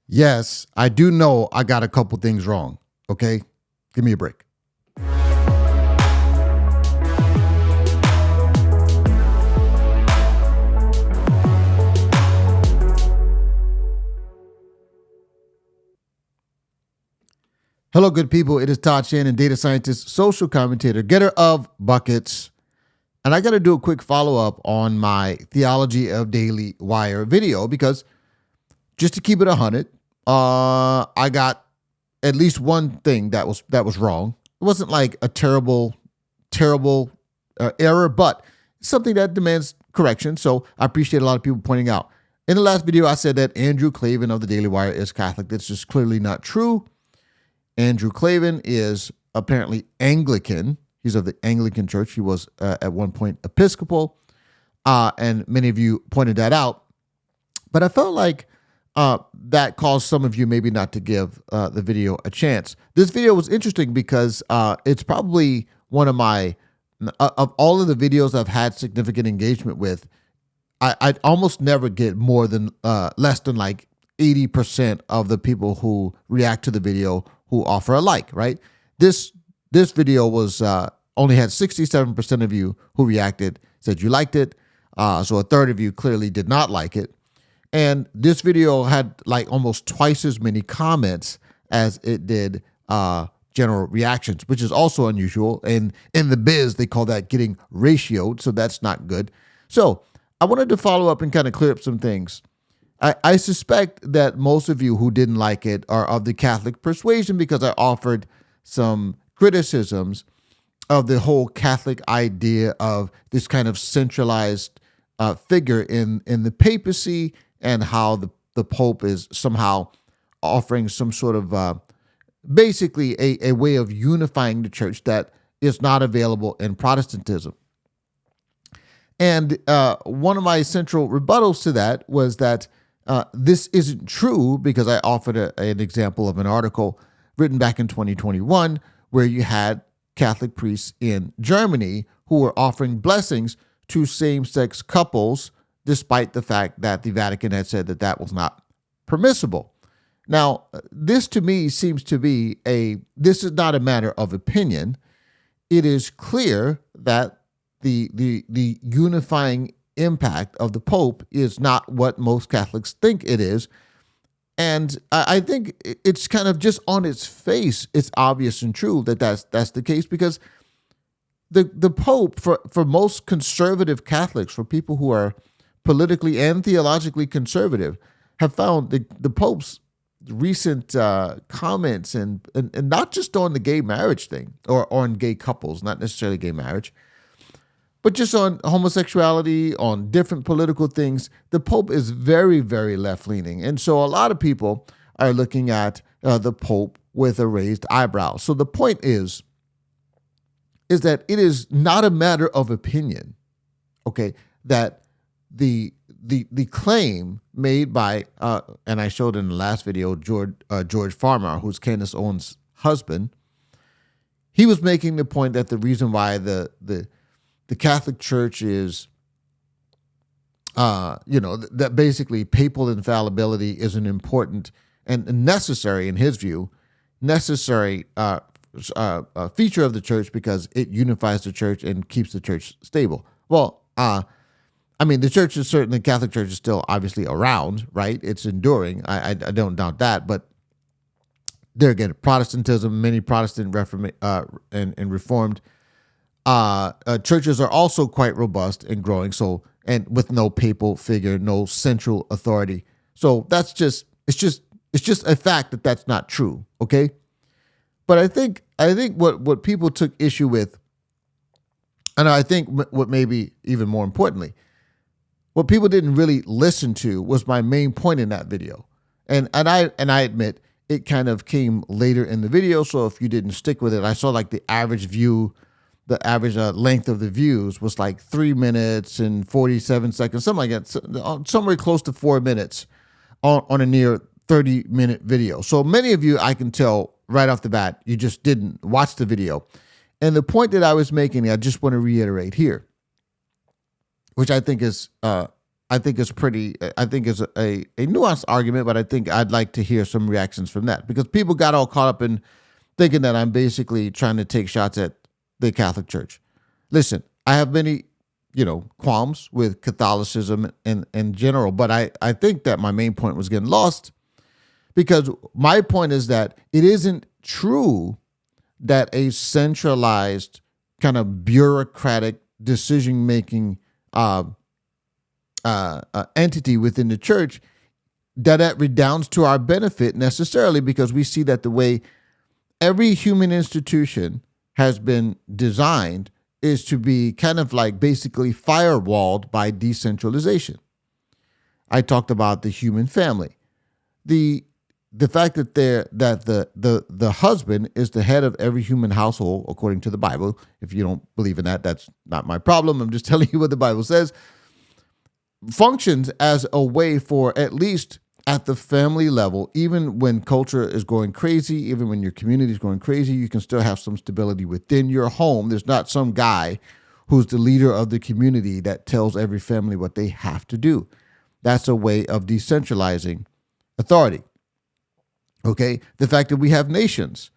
Yes, I do know I got a couple things wrong. Okay? Give me a break. Hello, good people. It is Todd Shannon, data scientist, social commentator, getter of buckets. And I got to do a quick follow up on my Theology of Daily Wire video because just to keep it 100, I got at least one thing that was wrong. It wasn't like a terrible error, but something that demands correction. So I appreciate a lot of people pointing out. In the last video, I said that Andrew Klavan of the Daily Wire is Catholic. That's just clearly not true. Andrew Klavan is apparently Anglican. He's of the Anglican Church. He was at one point Episcopal, and many of you pointed that out. But I felt like that caused some of you maybe not to give the video a chance. This video was interesting because it's probably one of my, of all of the videos I've had significant engagement with, I almost never get more than, less than like 80% of the people who react to the video who offer a like, right? This video was only had 67% of you who reacted said you liked it. So a third of you clearly did not like it. And this video had like almost twice as many comments as it did general reactions, which is also unusual. And in the biz, they call that getting ratioed. So that's not good. So I wanted to follow up and kind of clear up some things. I suspect that most of you who didn't like it are of the Catholic persuasion because I offered some criticisms of the whole Catholic idea of this kind of centralized figure in the papacy and how the Pope is somehow offering some sort of basically a way of unifying the church that is not available in Protestantism. And one of my central rebuttals to that was that this isn't true because I offered an example of an article written back in 2021 where you had Catholic priests in Germany who were offering blessings to same-sex couples despite the fact that the Vatican had said that that was not permissible. Now, this to me seems to be this is not a matter of opinion. It is clear that the unifying impact of the Pope is not what most Catholics think it is. And I think it's kind of just on its face, it's obvious and true that that's the case because the Pope, for most conservative Catholics, for people who are politically and theologically conservative, have found the Pope's recent comments and not just on the gay marriage thing or on gay couples, not necessarily gay marriage, but just on homosexuality, on different political things, the Pope is very, very left-leaning. And so a lot of people are looking at the Pope with a raised eyebrow. So the point is that it is not a matter of opinion, okay, that the claim made by, and I showed in the last video, George Farmer, who's Candace Owens' husband, he was making the point that the reason why the Catholic Church is, that basically papal infallibility is an important and necessary, in his view, necessary feature of the church because it unifies the church and keeps the church stable. Well, the church is certainly, Catholic Church is still obviously around, right? It's enduring. I don't doubt that, but there again, Protestantism, many Protestant and Reformed churches are also quite robust and growing. So, and with no papal figure, no central authority. So it's just a fact that that's not true. Okay. But I think what people took issue with, and I think what maybe even more importantly, what people didn't really listen to was my main point in that video. And I admit it kind of came later in the video. So if you didn't stick with it, I saw like the average length of the views was like 3 minutes and 47 seconds, something like that, somewhere close to 4 minutes on a near 30-minute video. So many of you, I can tell right off the bat, you just didn't watch the video. And the point that I was making, I just want to reiterate here, which I think is I think is pretty. I think is a nuanced argument, but I think I'd like to hear some reactions from that because people got all caught up in thinking that I'm basically trying to take shots at the Catholic Church. Listen, I have many, qualms with Catholicism in general, but I think that my main point was getting lost because my point is that it isn't true that a centralized kind of bureaucratic decision making entity within the church that redounds to our benefit necessarily, because we see that the way every human institution has been designed is to be kind of like basically firewalled by decentralization. I talked about the human family, the fact that the husband is the head of every human household according to the Bible. If you don't believe in that, that's not my problem. I'm just telling you what the Bible says. Functions as a way for, at least at the family level, even when culture is going crazy, even when your community is going crazy, you can still have some stability within your home. There's not some guy who's the leader of the community that tells every family what they have to do. That's a way of decentralizing authority. Okay, the fact that we have nations,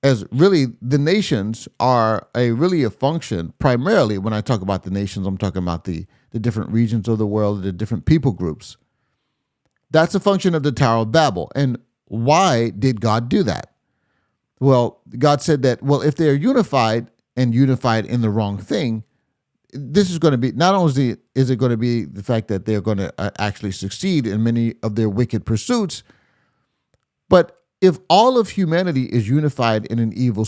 as really the nations are really a function, primarily when I talk about the nations, I'm talking about the different regions of the world, the different people groups. That's a function of the Tower of Babel. And why did God do that? Well, God said that, well, if they are unified and unified in the wrong thing, this is going to be, not only is it going to be the fact that they're going to actually succeed in many of their wicked pursuits, but if all of humanity is unified in an evil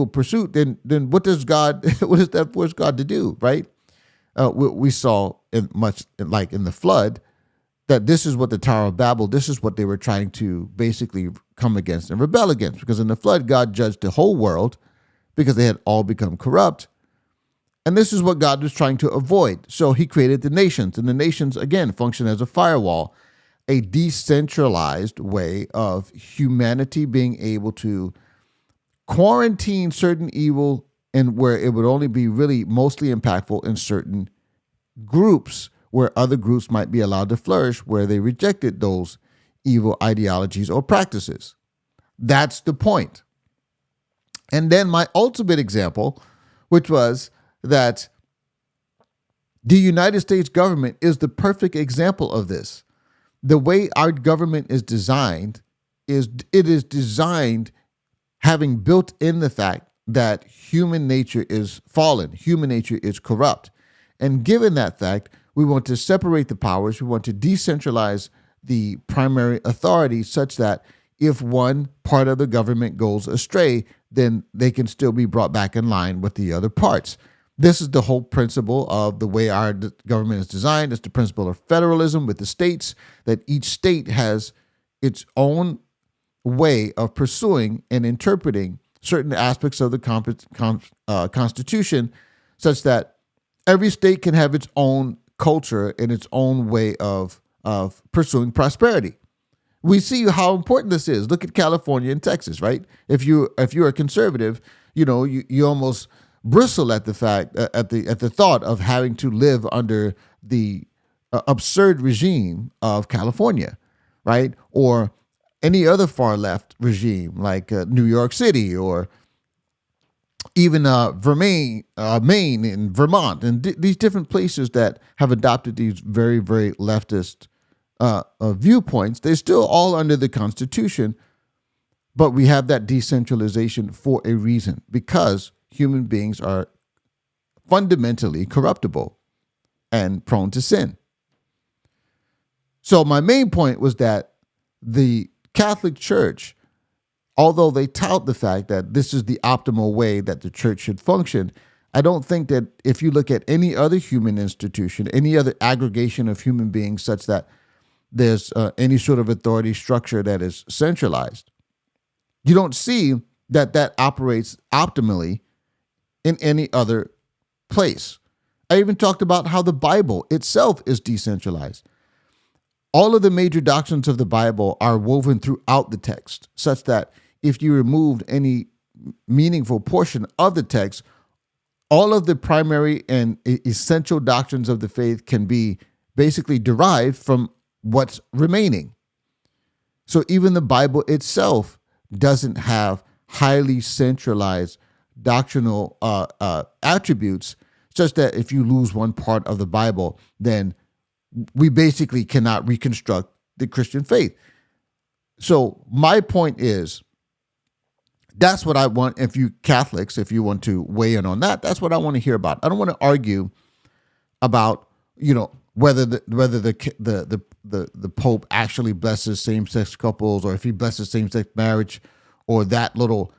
pursuit, then what does God? What does that force God to do? Right? We saw much like in the flood that this is what the Tower of Babel. This is what they were trying to basically come against and rebel against. Because in the flood, God judged the whole world because they had all become corrupt, and this is what God was trying to avoid. So He created the nations, and the nations again function as a firewall. A decentralized way of humanity being able to quarantine certain evil, and where it would only be really mostly impactful in certain groups, where other groups might be allowed to flourish, where they rejected those evil ideologies or practices. That's the point. And then my ultimate example, which was that the United States government is the perfect example of this. The way our government is designed is designed having built in the fact that human nature is fallen, human nature is corrupt. And given that fact, we want to separate the powers. We want to decentralize the primary authority such that if one part of the government goes astray, then they can still be brought back in line with the other parts. This is the whole principle of the way our government is designed. It's the principle of federalism with the states, that each state has its own way of pursuing and interpreting certain aspects of the Constitution, such that every state can have its own culture and its own way of pursuing prosperity. We see how important this is. Look at California and Texas, right? If you're a conservative, you almost bristle at the fact at the thought of having to live under the absurd regime of California, right? Or any other far left regime like New York City, or even Maine and Vermont, and these different places that have adopted these very, very leftist viewpoints. They're still all under the Constitution, but we have that decentralization for a reason, because human beings are fundamentally corruptible and prone to sin. So my main point was that the Catholic Church, although they tout the fact that this is the optimal way that the church should function, I don't think that if you look at any other human institution, any other aggregation of human beings such that there's any sort of authority structure that is centralized, you don't see that operates optimally in any other place. I even talked about how the Bible itself is decentralized. All of the major doctrines of the Bible are woven throughout the text, such that if you removed any meaningful portion of the text, all of the primary and essential doctrines of the faith can be basically derived from what's remaining. So even the Bible itself doesn't have highly centralized doctrinal attributes, such that if you lose one part of the Bible, then we basically cannot reconstruct the Christian faith. So my point is, that's what I want. If you Catholics, if you want to weigh in on that, that's what I want to hear about. I don't want to argue about, whether the Pope actually blesses same-sex couples, or if he blesses same-sex marriage, or that little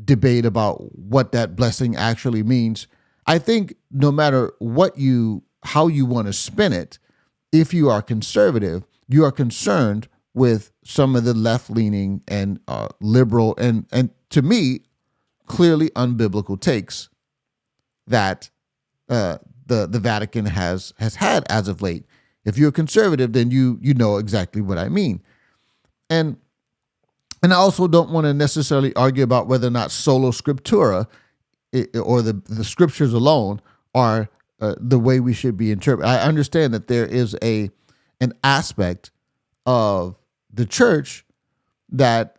debate about what that blessing actually means. I think no matter how you want to spin it, if you are conservative, you are concerned with some of the left-leaning and liberal and to me, clearly unbiblical takes that the Vatican has had as of late. If you're a conservative, then you know exactly what I mean. And I also don't want to necessarily argue about whether or not sola scriptura or the scriptures alone are the way we should be interpreted. I understand that there is an aspect of the church that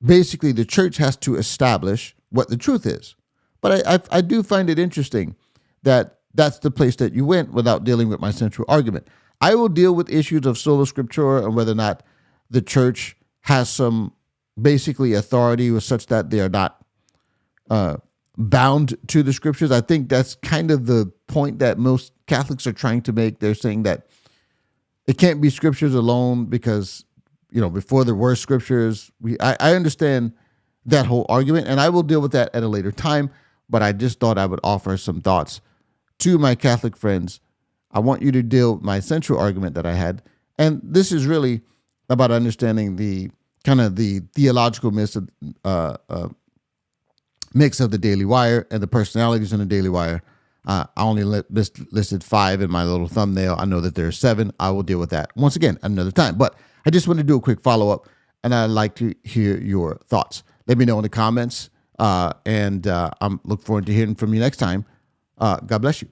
basically the church has to establish what the truth is. But I do find it interesting that that's the place that you went without dealing with my central argument. I will deal with issues of sola scriptura and whether or not the church has some basically authority or such that they are not bound to the scriptures. I think that's kind of the point that most Catholics are trying to make. They're saying that it can't be scriptures alone because, before there were scriptures. I understand that whole argument, and I will deal with that at a later time, but I just thought I would offer some thoughts to my Catholic friends. I want you to deal with my central argument that I had, and this is really about understanding the kind of the theological mix of the Daily Wire and the personalities in the Daily Wire. I only listed 5 in my little thumbnail. I know that there are 7. I will deal with that once again another time. But I just want to do a quick follow-up, and I'd like to hear your thoughts. Let me know in the comments, and I'm look forward to hearing from you next time. God bless you.